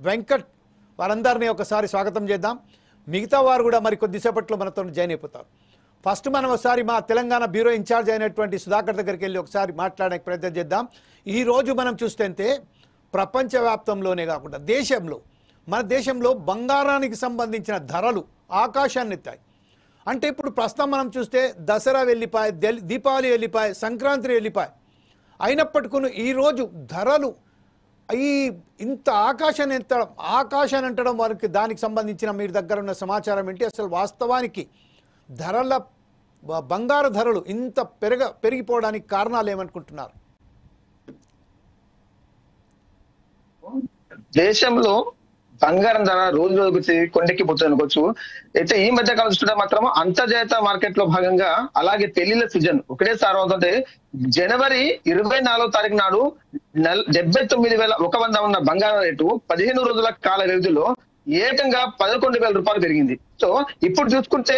వెంకట్ వారందరినీ ఒకసారి స్వాగతం చేద్దాం. మిగతా వారు కూడా మరి కొద్దిసేపట్లో మనతో జాయిన్ అయిపోతారు. ఫస్ట్ మనం ఒకసారి మా తెలంగాణ బ్యూరో ఇన్ఛార్జ్ అయినటువంటి సుధాకర్ దగ్గరికి వెళ్ళి ఒకసారి మాట్లాడడానికి ప్రయత్నం చేద్దాం. ఈరోజు మనం చూస్తే ప్రపంచవ్యాప్తంలోనే కాకుండా మన దేశంలో బంగారానికి సంబంధించిన ధరలు ఆకాశాన్ని ఎత్తాయి. అంటే ఇప్పుడు ప్రస్తుతం మనం చూస్తే దసరా వెళ్ళిపోయి, దీపావళి వెళ్ళిపోయి, సంక్రాంతి వెళ్ళిపోయి, అయినప్పటికీ ఈరోజు ధరలు ఇంత ఆకాశాన్ని అంటడం వారికి దానికి సంబంధించిన మీరు దగ్గర ఉన్న సమాచారం ఏంటి? అసలు వాస్తవానికి బంగారు ధరలు ఇంత పెరిగిపోవడానికి కారణాలు ఏమనుకుంటున్నారు? దేశంలో బంగారం ధర రోజు రోజుకి కొండెక్కిపోతుంది అనుకోవచ్చు. అయితే ఈ మధ్య కాలం చూస్తే మాత్రం అంతర్జాతీయ మార్కెట్ లో భాగంగా అలాగే పెళ్లిళ్ళ సీజన్ ఒకటేసారి అవుతుంటే జనవరి 24వ తారీఖు నాడు 79,100 ఉన్న బంగారం రేటు 15 రోజుల కాల వ్యవధిలో ఏకంగా 11,000 రూపాయలు పెరిగింది. సో ఇప్పుడు చూసుకుంటే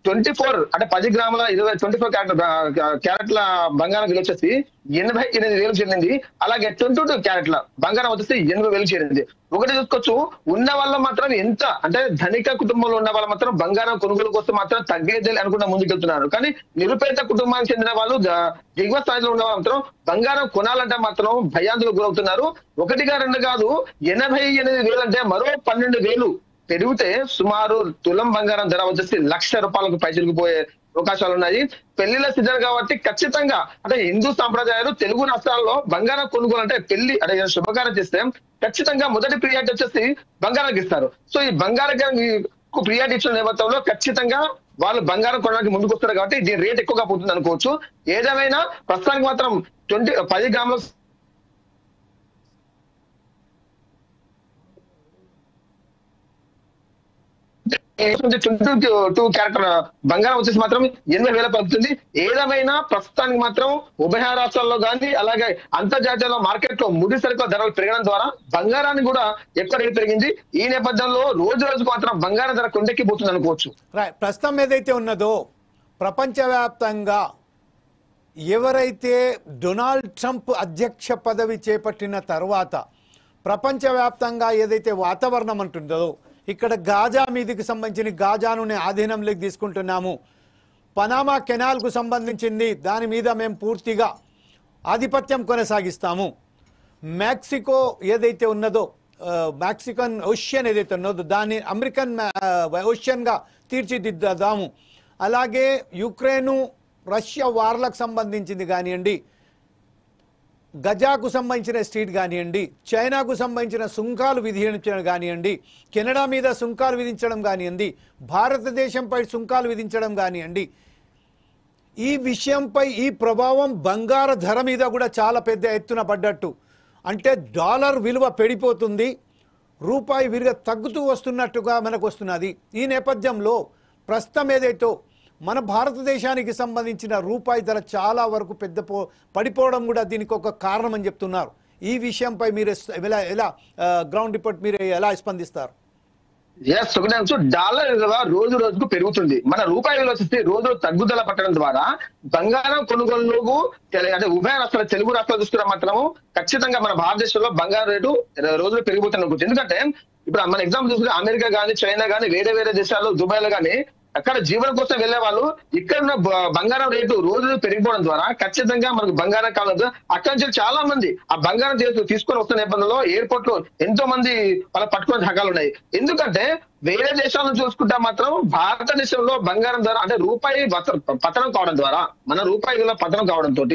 24 అంటే 10 గ్రాముల 24 క్యారెట్ల బంగారం విలువ వచ్చేసి 88,000 చేరింది. అలాగే 22 క్యారెట్ల బంగారం వచ్చేసి 80,000 చేరింది. ఒకటి చూసుకోవచ్చు, ఉన్న వాళ్ళ మాత్రం ఎంత అంటే ధనిక కుటుంబంలో ఉన్న వాళ్ళు మాత్రం బంగారం కొనుగోలు కోసం మాత్రం తగ్గేదే అనుకుంటా ముందుకెళ్తున్నారు. కానీ నిరుపేద కుటుంబానికి చెందిన వాళ్ళు దిగువ స్థాయిలో ఉన్న వాళ్ళు మాత్రం బంగారం కొనాలంటే మాత్రం భయాందోళనకు గురవుతున్నారు. 1 2 కాదు, 88,000 అంటే మరో 12,000 పెరిగితే సుమారు తులం బంగారం ధర వచ్చేసి ₹1,00,000 పైచిరిగిపోయే అవకాశాలు ఉన్నాయి. పెళ్లిళ్ళ సీజన్ కాబట్టి ఖచ్చితంగా అంటే హిందూ సాంప్రదాయాలు తెలుగు రాష్ట్రాల్లో బంగారం కొనుగోలు అంటే పెళ్లి అంటే శుభకార్యం చేస్తే ఖచ్చితంగా మొదటి ప్రియారిటీ వచ్చేసి బంగారానికి ఇస్తారు. సో ఈ బంగారానికి ప్రియారిటీ ఇచ్చిన నేపథ్యంలో ఖచ్చితంగా వాళ్ళు బంగారం కొనడానికి ముందుకు వస్తారు కాబట్టి దీని రేట్ ఎక్కువగా పోతుంది అనుకోవచ్చు. ఏదేమైనా ప్రస్తుతానికి మాత్రం 10 గ్రాముల క్యారెక్టర్ బంగారం వచ్చేసి మాత్రం 80,000 పలుకుతుంది. ఏదేమైనా ప్రస్తుతానికి మాత్రం ఉభయ రాష్ట్రాల్లో కానీ అలాగే అంతర్జాతీయ మార్కెట్ లో ముడి సరుకుల ధరలు పెరగడం ద్వారా బంగారాన్ని కూడా ఎక్కువ రేటు పెరిగింది. ఈ నేపథ్యంలో రోజు రోజుకు మాత్రం బంగారం ధర కొండెక్కిపోతుంది అనుకోవచ్చు. ప్రస్తుతం ఏదైతే ఉన్నదో ప్రపంచవ్యాప్తంగా ఎవరైతే డొనాల్డ్ ట్రంప్ అధ్యక్ష పదవి చేపట్టిన తర్వాత ప్రపంచవ్యాప్తంగా ఏదైతే వాతావరణం అంటుందో ఇక్కడ గాజా మీదకి సంబంధించిన గాజాను ఆధీనంలోకి తీసుకుంటున్నాము, పనామా కెనాల్కు సంబంధించింది దాని మీద మేము పూర్తిగా ఆధిపత్యం కొనసాగిస్తాము, మెక్సికో ఏదైతే ఉన్నదో మెక్సికన్ ఓషన్ ఏదైతే ఉన్నదో దాన్ని అమెరికన్ ఓషన్గా తీర్చిదిద్దాము, అలాగే యుక్రెయిన్ రష్యా వార్లకు సంబంధించింది కానివ్వండి, గజాకు సంబంధించిన స్ట్రీట్ కానివ్వండి, చైనాకు సంబంధించిన సుంకాలు విధించడం కానివ్వండి, కెనడా మీద సుంకాలు విధించడం కానివ్వండి, భారతదేశంపై సుంకాలు విధించడం కానివ్వండి, ఈ విషయంపై ఈ ప్రభావం బంగారు ధర మీద కూడా చాలా పెద్ద ఎత్తున పడ్డట్టు. అంటే డాలర్ విలువ పెరిగిపోతుంది, రూపాయి విలువ తగ్గుతూ వస్తున్నట్టుగా మనకు వస్తున్నది. ఈ నేపథ్యంలో ప్రస్తుతం ఏదైతే మన భారతదేశానికి సంబంధించిన రూపాయి ధర చాలా వరకు పడిపోవడం కూడా దీనికి ఒక కారణం అని చెప్తున్నారు. ఈ విషయంపై మీరు ఎలా గ్రౌండ్ రిపోర్ట్ మీరు ఎలా స్పందిస్తారు? డాలర్ విలువ రోజు రోజుకు పెరుగుతుంది. మన రూపాయి విలువ వచ్చేసి రోజు తగ్గుదల పట్టడం ద్వారా బంగారం కొనుగోలుకు అంటే ఉభయ రాష్ట్రాల తెలుగు రాష్ట్రాలు చూస్తున్నా మాత్రము ఖచ్చితంగా మన భారతదేశంలో బంగారం రేటు రోజులు పెరిగిపోతుంది. ఎందుకంటే ఇప్పుడు మన ఎగ్జాంపుల్ చూసుకుంటే అమెరికా కానీ చైనా కానీ వేరే దేశాలు దుబాయ్లో కానీ అక్కడ జీవనం కోసం వెళ్లే వాళ్ళు ఇక్కడ ఉన్న బంగారం రేటు రోజు పెరిగిపోవడం ద్వారా ఖచ్చితంగా మనకు బంగారం కావాలి. అక్కడి నుంచి చాలా మంది ఆ బంగారం తీసుకొని వస్తున్న నేపథ్యంలో ఎయిర్పోర్ట్ లో ఎంతో మంది వాళ్ళ పట్టుకునే రకాలు ఉన్నాయి. ఎందుకంటే వేరే దేశాలను చూసుకుంటే మాత్రం భారతదేశంలో బంగారం ధర అంటే రూపాయి పతనం కావడం ద్వారా మన రూపాయి విలువ పతనం కావడంతో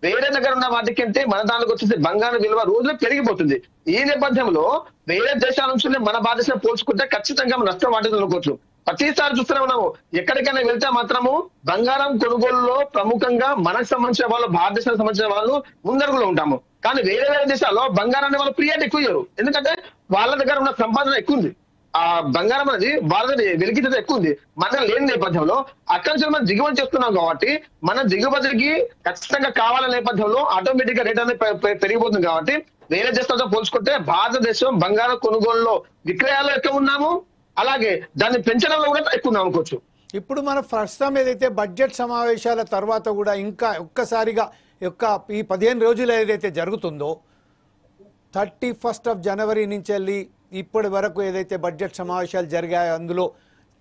వేరే దగ్గర ఉన్న వాటికంటే మన దానికి వచ్చేసి బంగారం విలువ రోజులు పెరిగిపోతుంది. ఈ నేపథ్యంలో వేరే దేశాల నుంచి మన భారతదేశం పోల్చుకుంటే ఖచ్చితంగా నష్టం వాటిని అనుకోవచ్చు. ప్రతిసారి చూస్తూనే ఉన్నాము, ఎక్కడికైనా వెళ్తే మాత్రము బంగారం కొనుగోలులో ప్రముఖంగా మనకు సంబంధించిన వాళ్ళు భారతదేశానికి సంబంధించిన వాళ్ళు ముందరుగులో ఉంటాము. కానీ వేరే దేశాల్లో బంగారాన్ని వాళ్ళు ప్రియారిటీ ఎక్కువ ఇయ్యరు. ఎందుకంటే వాళ్ళ దగ్గర ఉన్న సంపాదన ఎక్కువ ఉంది, ఆ బంగారం అనేది వాళ్ళ వెలికిత ఎక్కువ ఉంది. మన లేని నేపథ్యంలో అక్కడి నుంచి మనం దిగుమతి చేస్తున్నాం కాబట్టి మన దిగుమతికి ఖచ్చితంగా కావాలనే నేపథ్యంలో ఆటోమేటిక్ గా రేట్ అనేది పెరిగిపోతుంది. కాబట్టి వేరే దేశాలతో పోల్చుకుంటే భారతదేశం బంగారం కొనుగోలులో విక్రయాలు ఎక్కువ ఉన్నాము, అలాగే దాన్ని పెంచడంలో కూడా ఎక్కువ అనుకోవచ్చు. ఇప్పుడు మన ప్రస్తుతం ఏదైతే బడ్జెట్ సమావేశాల తర్వాత కూడా ఇంకా ఒక్కసారిగా ఈ 15 రోజులు ఏదైతే జరుగుతుందో 31 జనవరి నుంచి వెళ్ళి ఇప్పటి వరకు ఏదైతే బడ్జెట్ సమావేశాలు జరిగాయో అందులో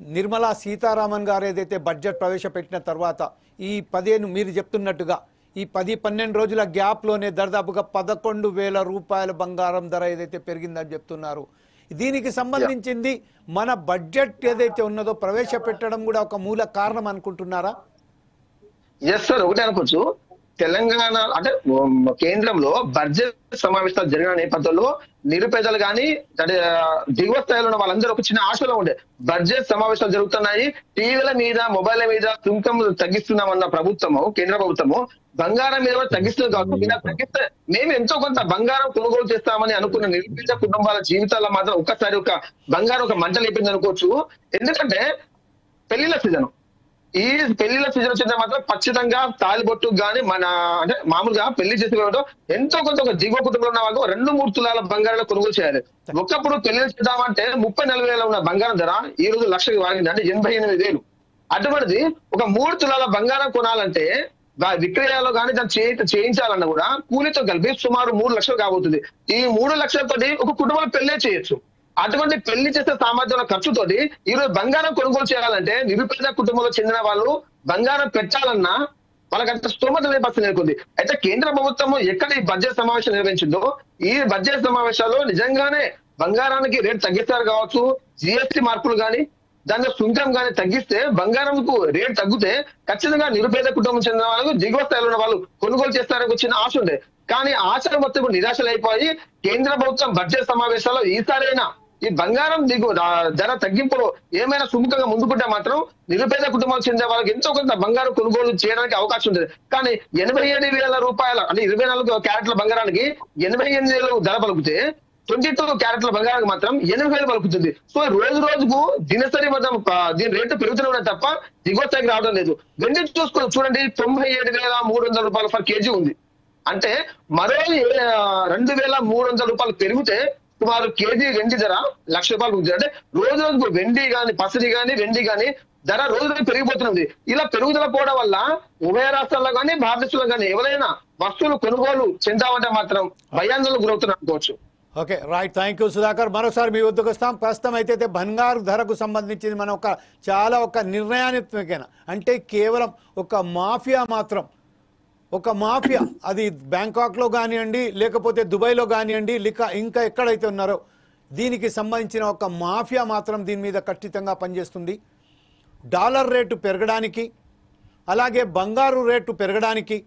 నిర్మలా సీతారామన్ గారు ఏదైతే బడ్జెట్ ప్రవేశపెట్టిన తర్వాత ఈ 15 మీరు చెప్తున్నట్టుగా ఈ 10-12 రోజుల గ్యాప్లోనే దాదాపుగా 11,000 రూపాయల బంగారం ధర ఏదైతే పెరిగిందని చెప్తున్నారు. దీనికి సంబంధించింది మన బడ్జెట్ ఏదైతే ఉన్నదో ప్రవేశపెట్టడం కూడా ఒక మూల కారణం అనుకుంటున్నారా? ఎస్ సార్, ఒకటే అనుకోవచ్చు. తెలంగాణ అంటే కేంద్రంలో బడ్జెట్ సమావేశాలు జరిగిన నేపథ్యంలో నిరుపేదలు కానీ అంటే దిగువ స్థాయిలో ఉన్న వాళ్ళందరూ ఒక చిన్న ఆశలో ఉండే బడ్జెట్ సమావేశాలు జరుగుతున్నాయి, టీవీల మీద మొబైల్ మీద సుంకం తగ్గిస్తున్నామన్న ప్రభుత్వము, కేంద్ర ప్రభుత్వము బంగారం మీద కూడా తగ్గిస్తుంది కాబట్టి తగ్గిస్తే మేము ఎంతో కొంత బంగారం కొనుగోలు చేస్తామని అనుకున్న నిరుపేద కుటుంబాల జీవితాల్లో మాత్రం ఒక్కసారి ఒక బంగారం ఒక మంట లేపింది అనుకోవచ్చు. ఎందుకంటే పెళ్లిళ్ళ సీజన్, ఈ పెళ్లిళ్ళ సీజన్ వచ్చిన మాత్రం ఖచ్చితంగా తాలిబొట్టు గానీ మన అంటే మామూలుగా పెళ్లి చేసే ఎంతో కొంత ఒక దిగువ కుటుంబంలో ఉన్న వాళ్ళు 2-3 తులాల బంగారాలు కొనుగోలు చేయాలి. ఒకప్పుడు పెళ్లి చేద్దామంటే 30-40 ఉన్న బంగారం ధర ఈ రోజు లక్షకి వాగింది, అంటే 88,000. అటువంటిది ఒక 3 తులాల బంగారం కొనాలంటే విక్రయాలు కానీ దాన్ని చేయించాలన్నా కూడా కూలీతో కలిపి సుమారు 3 లక్షలు కాబోతుంది. ఈ 3 లక్షలతోటి ఒక కుటుంబంలో పెళ్లే చేయొచ్చు. అటువంటి పెళ్లి చేసే సామర్థ్యం ఖర్చుతోటి ఈరోజు బంగారం కొనుగోలు చేయాలంటే నిరుపేద కుటుంబంలో చెందిన వాళ్ళు బంగారం పెట్టాలన్నా వాళ్ళకంత స్తోమత లేని పరిస్థితి నెలకొంది. అయితే కేంద్ర ప్రభుత్వం ఎక్కడ ఈ బడ్జెట్ సమావేశం నిర్వహించిందో ఈ బడ్జెట్ సమావేశాల్లో నిజంగానే బంగారానికి రేట్ తగ్గిస్తారు కావచ్చు, జిఎస్టీ మార్పులు కానీ దానిలో సుంకం కానీ తగ్గిస్తే బంగారంకు రేట్ తగ్గితే ఖచ్చితంగా నిరుపేద కుటుంబం చెందిన వాళ్ళకు దిగువ స్థాయిలో ఉన్న వాళ్ళు కొనుగోలు చేస్తారని వచ్చిన ఆశ ఉండే. కానీ ఆశలు మొత్తం నిరాశలు అయిపోయి కేంద్ర ప్రభుత్వం బడ్జెట్ సమావేశాల్లో ఈసారైనా ఈ బంగారం ధర తగ్గింపులో ఏమైనా సుముఖంగా ముందుకుంటే మాత్రం నిరుపేద కుటుంబాలు చెందే వాళ్ళకి ఎంతో కొంత బంగారం కొనుగోలు చేయడానికి అవకాశం ఉంటుంది. కానీ 87,000 రూపాయల అంటే 24 క్యారెట్ల బంగారానికి 88,000 ధర పలుకుతే 22 క్యారెట్ల బంగారానికి మాత్రం 8,000 పలుకుతుంది. సో రోజు రోజుకు దినసరి మొత్తం దీని రేటు పెరుగుతూనే తప్ప దిగువ స్థాయికి రావడం లేదు. వెండి చూడండి 97,300 రూపాయలు పర్ కేజీ ఉంది. అంటే మరో 2,300 రూపాయలు పెరిగితే సుమారు కేజీ వెండి ధర 1,00,000 రూపాయలు ఉంది. అంటే రోజు రోజుకు వెండి కానీ పసిడి కానీ వెండి కానీ ధర రోజు రోజు పెరిగిపోతున్నది. ఇలా పెరుగుదల పోవడం వల్ల ఉభయ రాష్ట్రాల్లో కానీ భారతదేశంలో కానీ ఎవరైనా వస్తువులు కొనుగోలు చెందామంటే మాత్రం భయాందోళనకు గురవుతున్నారు అనుకోవచ్చు. Okay, right, thank you Sudhakar. మరోసారి మీ వద్దకు వస్తాం. ప్రస్తుతం అయితే బంగారు ధరకు సంబంధించింది మనం చాలా నిర్ణయాత్మకమైన అంటే కేవలం ఒక మాఫియా మాత్రం ఒక మాఫియా అది బ్యాంకాక్లో కానివ్వండి లేకపోతే దుబాయ్లో కానివ్వండి ఇంకా ఎక్కడైతే ఉన్నారో దీనికి సంబంధించిన ఒక మాఫియా మాత్రం దీని మీద ఖచ్చితంగా పనిచేస్తుంది. డాలర్ రేటు పెరగడానికి అలాగే బంగారు రేటు పెరగడానికి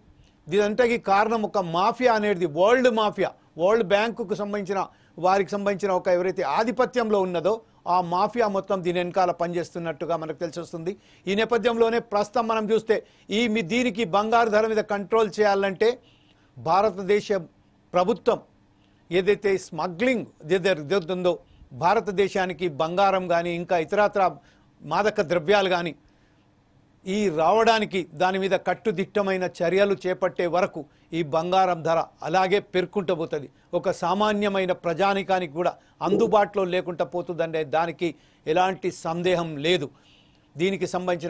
దీనంతకి కారణం ఒక మాఫియా అనేది వరల్డ్ మాఫియా, వరల్డ్ బ్యాంకుకు సంబంధించిన వారికి సంబంధించిన ఒక ఎవరైతే ఆధిపత్యంలో ఉన్నదో ఆ మాఫియా మొత్తం దీని వెనకాల పనిచేస్తున్నట్టుగా మనకు తెలిసి వస్తుంది. ఈ నేపథ్యంలోనే ప్రస్తుతం మనం చూస్తే దీనికి బంగారు ధర మీద కంట్రోల్ చేయాలంటే భారతదేశ ప్రభుత్వం ఏదైతే స్మగ్లింగ్ జరుగుతుందో భారతదేశానికి బంగారం కానీ ఇంకా ఇతరత్ర మాదక ద్రవ్యాలు కానీ ఈ రావడానికి దాని మీద కట్టుదిట్టమైన చర్యలు చేపట్టే వరకు ఈ బంగారం ధర అలాగే పెరుక్కుంటూ పోతుంది. ఒక సామాన్యమైన ప్రజానికానికి కూడా అందుబాటులో లేకుండా పోతుందంటే దానికి ఎలాంటి సందేహం లేదు. దీనికి సంబంధించిన